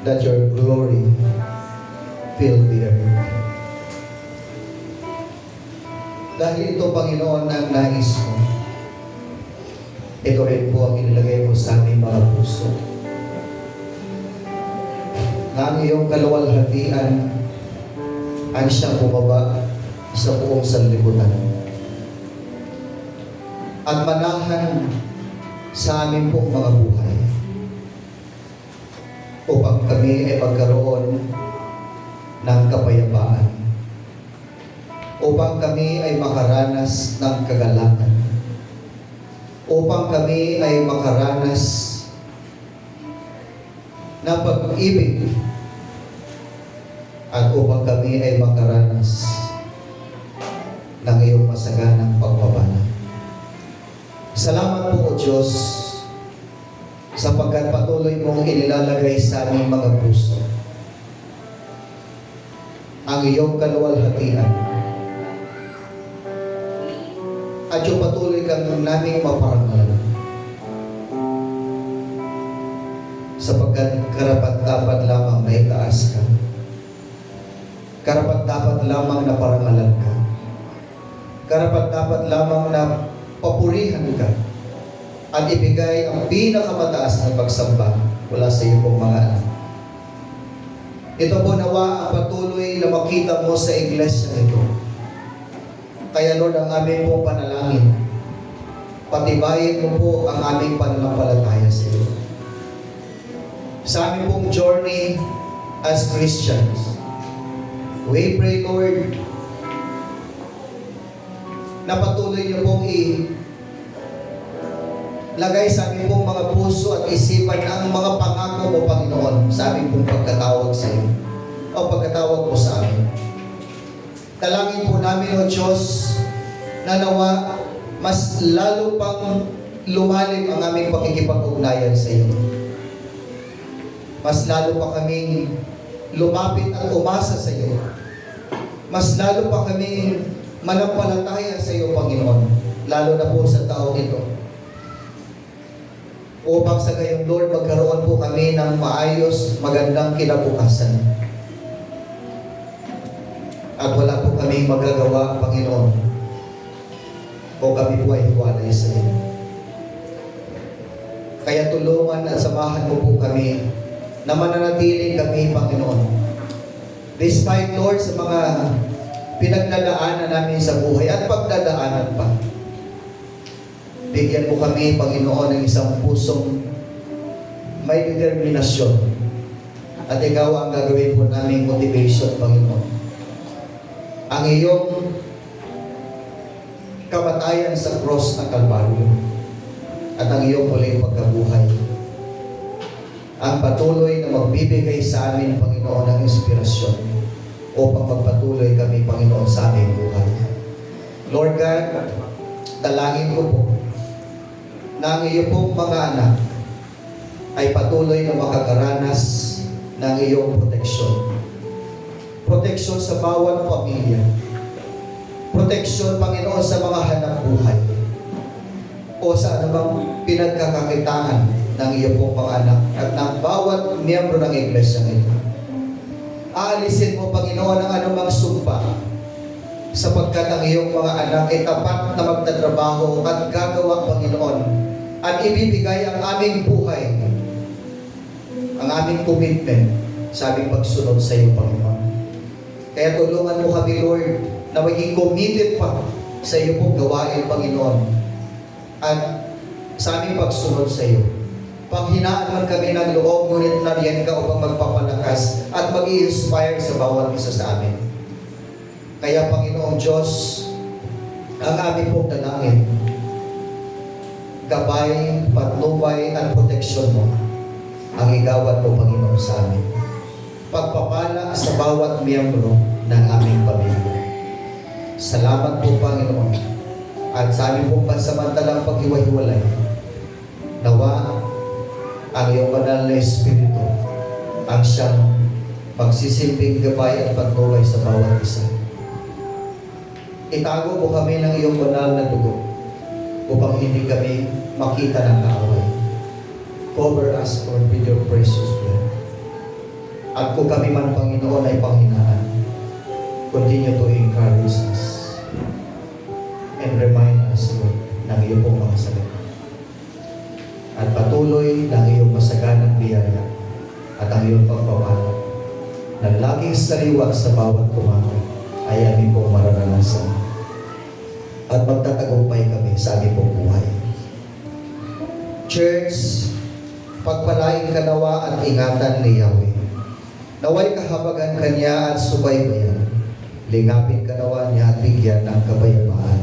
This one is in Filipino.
that your glory fill the earth. Dahil ito, Panginoon, ang nais mo, ito rin po ang inilagay mo sa aming mga puso. Na ang iyong kaluwalhatian ay siyang bumaba sa buong sanlibutan. At manahan sa aming pong mga buhay upang kami ay magkaroon ng kapayapaan, upang kami ay makaranas ng kagalakan, upang kami ay makaranas ng pag-ibig, at upang kami ay makaranas ng iyong masaganang pagpapala. Salamat po, O Diyos, sapagkat patuloy mong inilalagay sa aming mga puso ang iyong kaluwalhatian, at yung patuloy kang naming maparangal, sapagkat karapat-dapat lamang na itaas ka, karapat-dapat lamang na parangalan ka, karapat-dapat lamang na papurihan ka, at ibigay ang pinakamataas na pagsamba mula sa iyo pong mga anak. Ito po nawa ang patuloy na makita mo sa iglesia nito. Kaya Lord, ang aming pong panalangin, patibayin mo po ang aming pananampalataya sa iyo. Sa aming pong journey as Christians, we pray, Lord, na patuloy niyo pong lagay sa aming pong mga puso at isipan ang mga pangako mo, Panginoon, sa aming pong pagkatawag sa iyo, o pagkatawag mo sa amin. Dalangin po namin, O Diyos, na nawa mas lalo pang lumalim ang aming pakikipag-ugnayan sa iyo. Mas lalo pa kaming lumapit at umasa sa iyo. Mas lalo pa kaming manampalataya sa iyo, Panginoon, lalo na po sa taong ito. Upang sa gayong Lord, magkaroon po kami ng maayos, magandang kinabukasan. At wala po kami magagawa, Panginoon, o kami po ay hiwalay sa iyo. Kaya tulungan at samahan mo po kami na mananatiling kami, Panginoon. Despite, Lord, sa mga pinagdadaanan namin sa buhay at pagdadaanan pa, bigyan mo kami, Panginoon, ng isang pusong may determinasyon. At ikaw ang gagawin po naming motivation, Panginoon. Ang iyong kamatayan sa cross ng Kalbaryo at ang iyong muling pagkabuhay ang patuloy na magbibigay sa amin, Panginoon, ng inspirasyon upang magpatuloy kami, Panginoon, sa aming buhay. Lord God, dalangin ko po na ang iyong pong mga anak ay patuloy na makakaranas ng iyong proteksyon. Proteksyon sa bawat pamilya. Proteksyon, Panginoon, sa mga hanap buhay o sa anumang pinagkakakitaan ng iyong pong mga anak at ng bawat miyembro ng iglesia ito. Aalisin mo, Panginoon, ang anumang sumpa sapagkat ang iyong mga anak ay tapat na magtatrabaho at gagawa, Panginoon, at ibibigay ang aming buhay, ang aming commitment sa aming pagsunod sa iyo, Panginoon. Kaya tulungan mo kami, Lord, na maging committed pa sa iyo pong gawain, Panginoon, at sa aming pagsunod sa iyo. Panghinaan man kami ng loob, ngunit nariyan ka upang magpapalakas at mag-i-inspire sa bawat isa sa amin. Kaya, Panginoong Diyos, ang aming pong dalangin, gabay, patnubay, at proteksyon mo ang igawad mo, Panginoon, sa amin. Pagpapala sa bawat miyembro ng aming pamilya. Salamat po, Panginoon, at sa aming pong pansamantalang paghiwa-hiwalay, nawa ang iyong banal na Espiritu ang siyang magsisilbing gabay at patnubay sa bawat isa. Itago po kami ng iyong banal na dugo upang hindi kami makita ng kaaway. Cover us, Lord, with your precious blood. At kung kami man, Panginoon, ay panghinaan, continue to encourage us and remind us, Lord, ng iyong pong mga salita. At patuloy ng iyong masaganang biyaya at ang iyong pagpapala na laging sariwa sa bawat kumakain ay aming pong mararanasan. At magtatagumpay kami sa aming pong buhay. Church, pagpalain ka nawa at ingatan ni Yahweh. Naway kahabagan kanya at subaybayan. Lingapin ka nawa niya at bigyan ng kabayabaan.